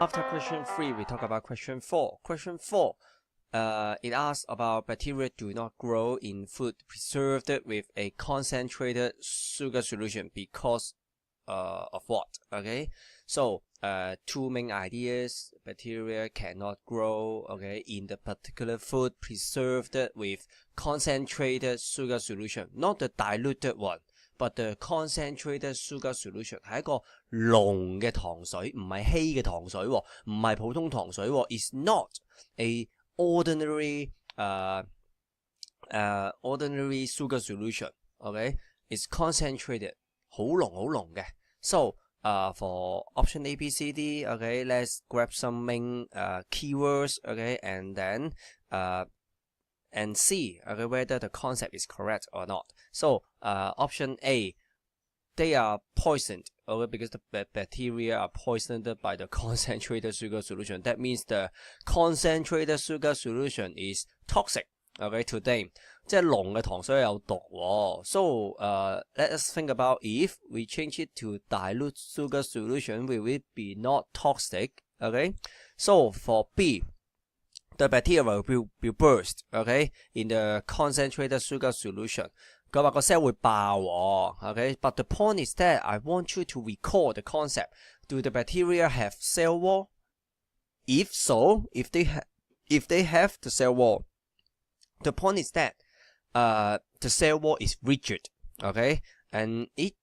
After question 3, we talk about question 4. Question 4, it asks about bacteria do not grow in food preserved with a concentrated sugar solution because of what? Okay, so two main ideas. Bacteria cannot grow, okay, in the particular food preserved with concentrated sugar solution, not the diluted one, but the concentrated sugar solution 係一個濃嘅糖水，唔係稀嘅糖水喎，唔係普通糖水喎。It's not a ordinary ordinary sugar solution. Okay, it's concentrated， 好濃嘅。So for option A, B, C, D, okay, let's grab some main keywords, okay, and then and see, okay, whether the concept is correct or not. So option A, they are poisoned, okay, because the bacteria are poisoned by the concentrated sugar solution. That means the concentrated sugar solution is toxic, okay, to them. 即係濃嘅糖水有毒喎。So let us think about if we change it to dilute sugar solution, will it be not toxic? Okay, so for B, the bacteria will burst, okay, in the concentrated sugar solution. 佢話個 cell 會爆喎 ，okay. But the point is that I want you to recall the concept. Do the bacteria have cell wall? If so, if they have the cell wall, the point is that the cell wall is rigid, okay, and it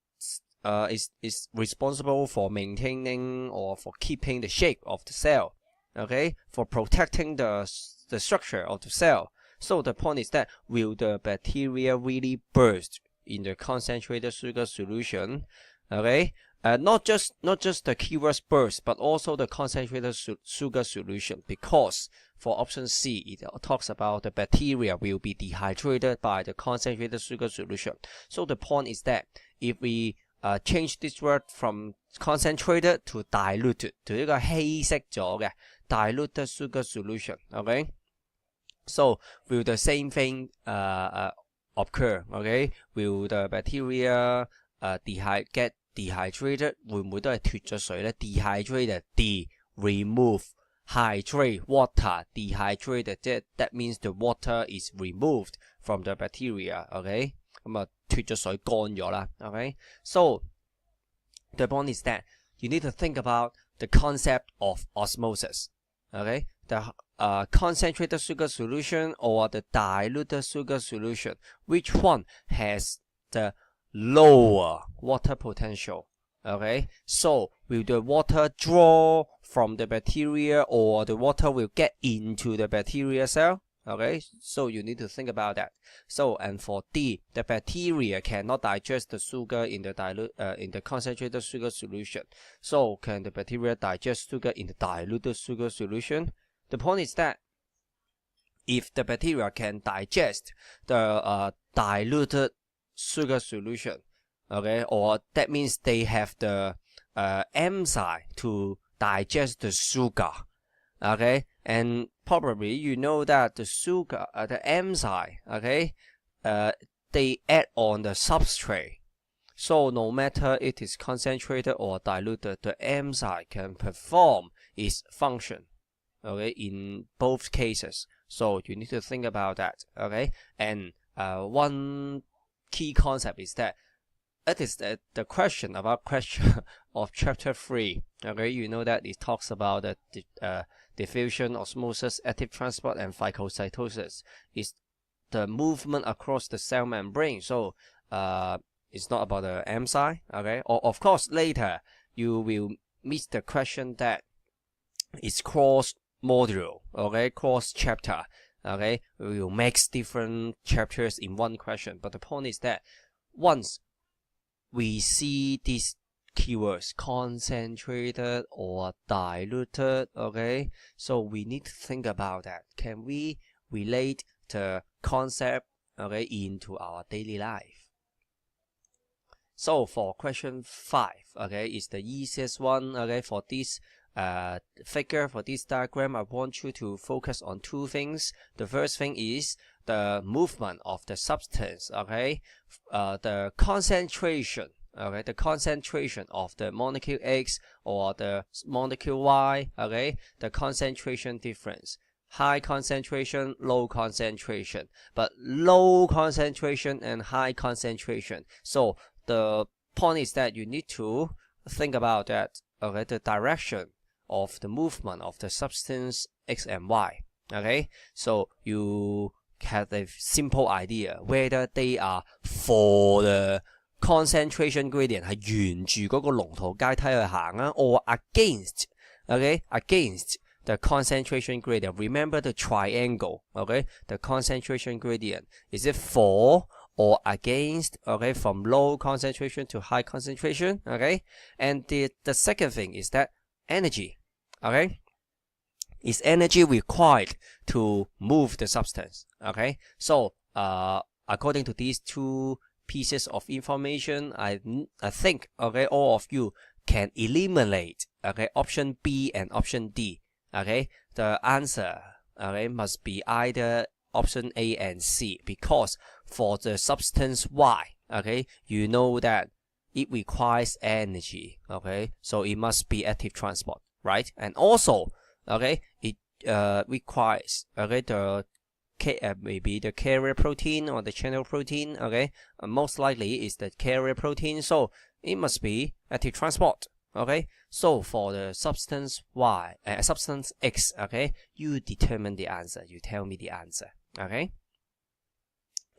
is responsible for maintaining or for keeping the shape of the cell, okay, for protecting the structure of the cell. So the point is that will the bacteria really burst in the concentrated sugar solution? Okay, not just the keywords burst, but also the concentrated sugar solution, because for option C, it talks about the bacteria will be dehydrated by the concentrated sugar solution. So the point is that if we change this word from concentrated to diluted, to 一個稀釋咗嘅 diluted sugar solution, okay? So will the same thing occur? Okay, will the bacteria get dehydrated? 會唔會都係脫咗水咧 ？Dehydrated, remove, hydrate, water, dehydrated. That means the water is removed from the bacteria. Okay, 咁啊脫咗水乾咗啦。Okay, so the point is that you need to think about the concept of osmosis. Okay, the concentrated sugar solution or the diluted sugar solution, which one has the lower water potential? Okay, so will the water draw from the bacteria or the water will get into the bacteria cell? Okay, so you need to think about that. So, and for D, the bacteria cannot digest the sugar in the concentrated sugar solution. So can the bacteria digest sugar in the diluted sugar solution? The point is that if the bacteria can digest the diluted sugar solution, okay, or that means they have the enzyme to digest the sugar, okay, and probably you know that the sugar, the enzyme, okay, they add on the substrate. So no matter it is concentrated or diluted, the enzyme can perform its function, okay, in both cases. So you need to think about that, okay. And one key concept is that it is the question about question of chapter 3. Okay, you know that it talks about the diffusion, osmosis, active transport, and phagocytosis. It's the movement across the cell membrane. So it's not about the enzyme. Okay, or of course later you will miss the question that it's cross module. Okay, cross chapter. Okay, we will mix different chapters in one question. But the point is that once we see these keywords, concentrated or diluted, okay, so we need to think about that. Can we relate the concept, okay, into our daily life? So for question 5, okay, is the easiest one. Okay, for this figure, for this diagram, I want you to focus on two things. The first thing is the movement of the substance, okay, the concentration, okay, the concentration of the molecule X or the molecule Y, okay, the concentration difference. High concentration, low concentration, but low concentration and high concentration. So the point is that you need to think about that, okay, the direction of the movement of the substance X and Y, okay. So you have a simple idea whether they are for the concentration gradient 係沿住嗰個龍圖階梯去行啊 or against, okay, against the concentration gradient. Remember the triangle, okay, the concentration gradient, is it for or against, okay, from low concentration to high concentration, okay. And the second thing is that energy, okay, is energy required to move the substance, okay. So according to these two pieces of information, I think, okay, all of you can eliminate, okay, option B and option D, okay. The answer, okay, must be either option A and C, because for the substance Y, okay, you know that it requires energy, okay, so it must be active transport, right? And also, okay, it requires, okay, the maybe the carrier protein or the channel protein, okay, most likely is the carrier protein, so it must be active transport, okay. So for the substance Y, substance X, okay, you determine the answer, you tell me the answer, okay.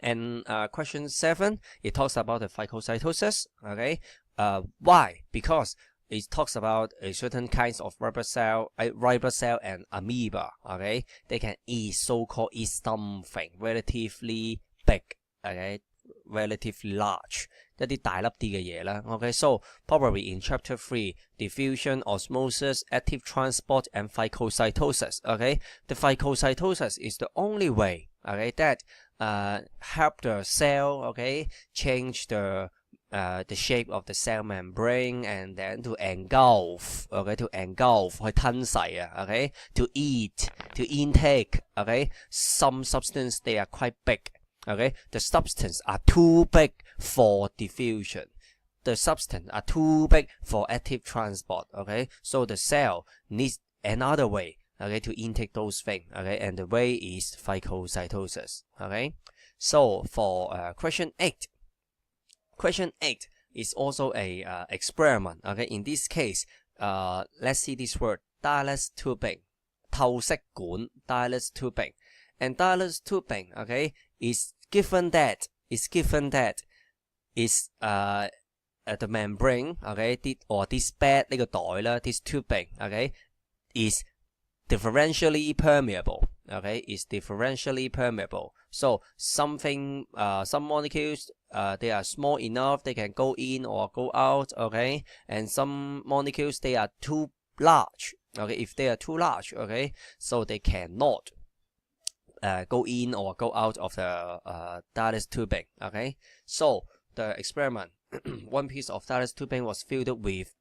And question 7, it talks about the phagocytosis, okay. Why? Because it talks about a certain kinds of ribosome and amoeba, okay. They can eat so-called eat something relatively big, okay, relatively large, 一啲大粒啲嘅嘢啦 okay. So probably in chapter 3, diffusion, osmosis, active transport, and phagocytosis, okay. The phagocytosis is the only way, okay, that help the cell, okay, change the shape of the cell membrane and then to engulf, okay, to engulf 去吞噬啊 okay, to eat, to intake, okay. Some substance they are quite big, okay. The substance are too big for diffusion, the substance are too big for active transport, okay. So the cell needs another way, okay, to intake those things, okay, and the way is phagocytosis, okay. So for question 8 is also a experiment, okay. In this case, let's see this word, Dulles tubing, 透析管 Dulles tubing, and Dulles tubing, okay, is given that is the membrane, okay, or this bed 呢個袋啦 this tubing, okay, is differentially permeable, okay, is differentially permeable. So something, some molecules, they are small enough, they can go in or go out, okay, and some molecules, they are too large, okay, if they are too large, okay, so they cannot go in or go out of the Dulles tubing, okay. So the experiment, one piece of Dulles tubing was filled with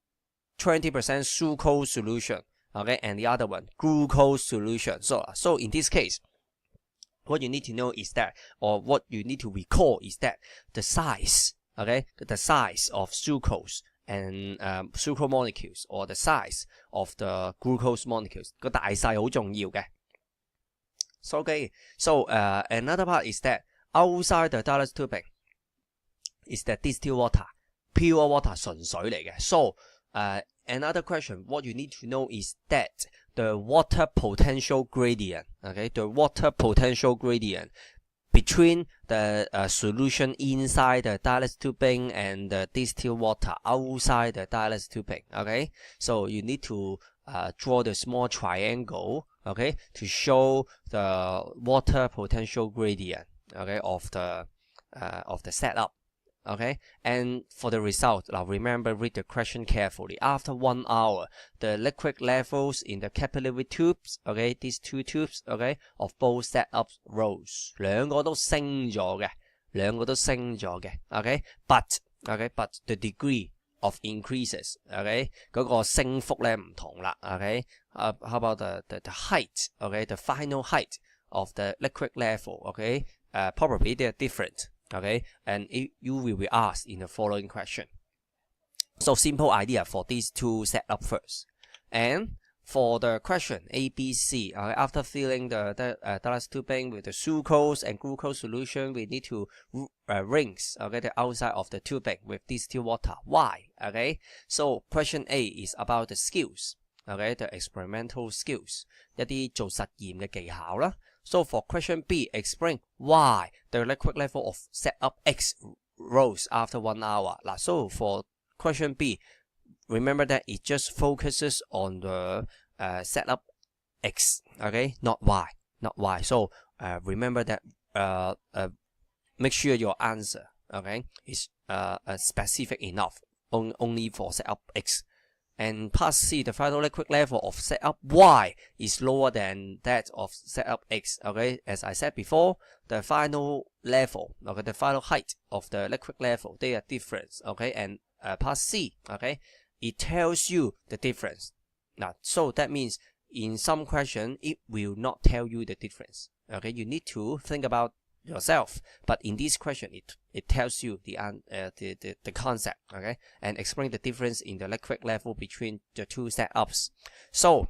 20% sucrose solution, okay, and the other one glucose solution. So in this case, what you need to know is that, or what you need to recall is that the size, okay, the size of sucrose and sucrose molecules, or the size of the glucose molecules, 個大細好重要嘅。So okay, so another part is that outside the Dulles tubing is the distilled water, pure water 純水嚟嘅。So another question, what you need to know is that the water potential gradient, okay, the water potential gradient between the solution inside the Dulles tubing and the distilled water outside the Dulles tubing, okay. So you need to draw the small triangle, okay, to show the water potential gradient, okay, of the setup. Okay, and for the result, now remember, read the question carefully. After 1 hour, the liquid levels in the capillary tubes, okay, these two tubes, okay, of both setups rose. 兩個都升咗嘅 okay, but the degree of increases, okay, 嗰個升幅咧唔同啦 okay. How about the height, okay, the final height of the liquid level, okay, probably they are different. Okay, and you will be asked in the following question. So simple idea for these two setup first. And for the question ABC, after filling the tallest tubing with the sucrose and glucose solution, we need to rinse the outside of the tubing with distilled water. Why? So question A is about the skills, the experimental skills, 一啲做實驗嘅技巧啦。So for question B, explain why the liquid level of setup X rose after 1 hour. So for question B, remember that it just focuses on the setup X, not Y. So remember that make sure your answer, is specific enough, only for setup X. And part C, the final liquid level of setup Y is lower than that of setup X. As I said before, the final level, the final height of the liquid level, they are different. And part C, it tells you the difference. Now, so that means in some question, it will not tell you the difference. You need to think about yourself. But in this question, it tells you the concept, and explain the difference in the liquid level between the two setups. So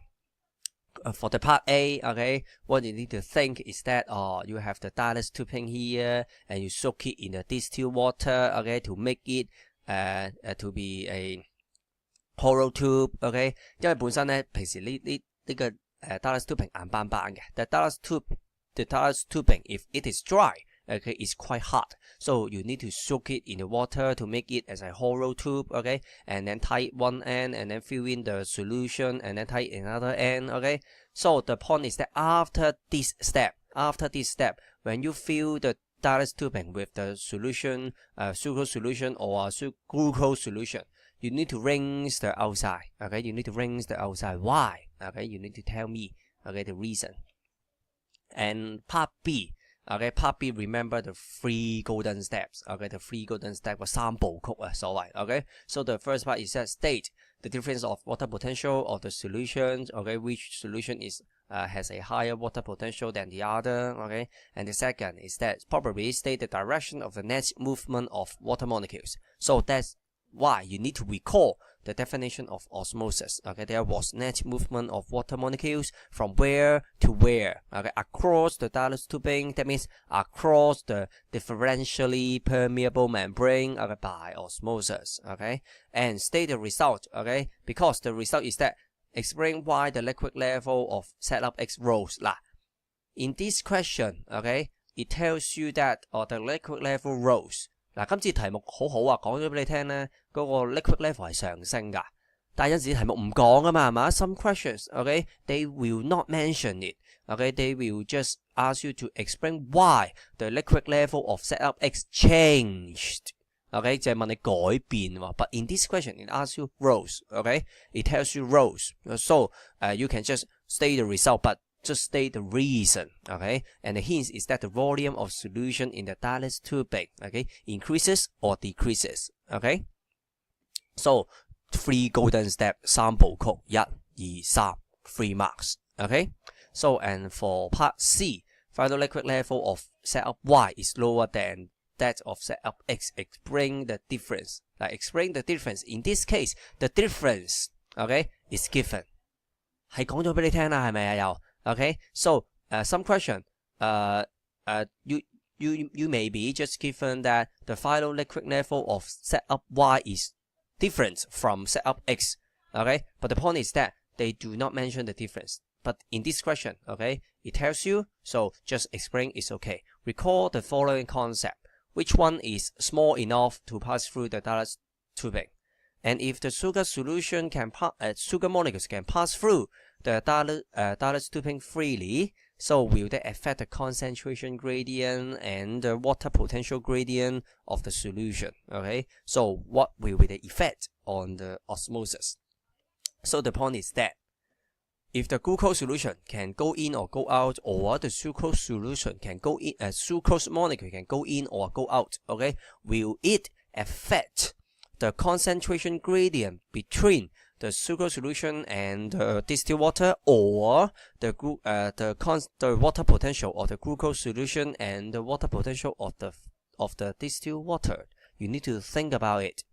for the part A, what you need to think is that you have the tallest tubing here, and you soak it in the distilled water, to make it to be a hollow tube, 因為本身咧平時呢個tallest tubing 硬邦邦嘅， the tallest tubing, if it is dry, is quite hard. So you need to soak it in the water to make it as a hollow tube, and then tie one end and then fill in the solution and then tie another end, So the point is that after this step, when you fill the tallest tubing with the solution, sucrose solution or glucose solution, you need to rinse the outside, You need to rinse the outside. Why? You need to tell me, the reason. And part B, remember the 3 golden steps, the 3 golden steps 3部曲啊，所謂So the first part is that state the difference of water potential of the solutions, which solution is has a higher water potential than the other, And the second is that probably state the direction of the net movement of water molecules. So that's why you need to recall the definition of osmosis. There was net movement of water molecules from where to where, across the tallest tubing. That means across the differentially permeable membrane, by osmosis, And state the result, because the result is that explain why the liquid level of setup X rose. In this question, it tells you that the liquid level rose. 今次題目好好啊，講咗俾你聽咧，嗰個 liquid level 係上升㗎。但係有陣時題目唔講㗎嘛，係嘛？ Some questions, they will not mention it. They will just ask you to explain why the liquid level of setup X changed. 就係問你改變喎。But in this question, it asks you rose. It tells you rose. So you can just state the result, but just state the reason, And the hint is that the volume of solution in the tallest tubing, increases or decreases, So 3 golden steps, 3部曲，1、2、3 3 marks, So and for part C, final liquid level of setup Y is lower than that of setup X. Explain the difference. Explain the difference. In this case, the difference, is given. 係講咗俾你聽啦，係咪啊又？So some question, you may be just given that the final liquid level of setup Y is different from setup X, But the point is that they do not mention the difference. But in this question, it tells you, so just explain is okay. Recall the following concept. Which one is small enough to pass through the tallest tubing? And if the sugar solution sugar molecules can pass through the tallest tubing freely, so will they affect the concentration gradient and the water potential gradient of the solution? So what will be the effect on the osmosis? So the point is that if the glucose solution can go in or go out, or the sucrose solution can go in, sucrose molecule can go in or go out, will it affect the concentration gradient between the sucrose solution and the distilled water, or the water potential of the glucose solution and the water potential of the distilled water? You need to think about it.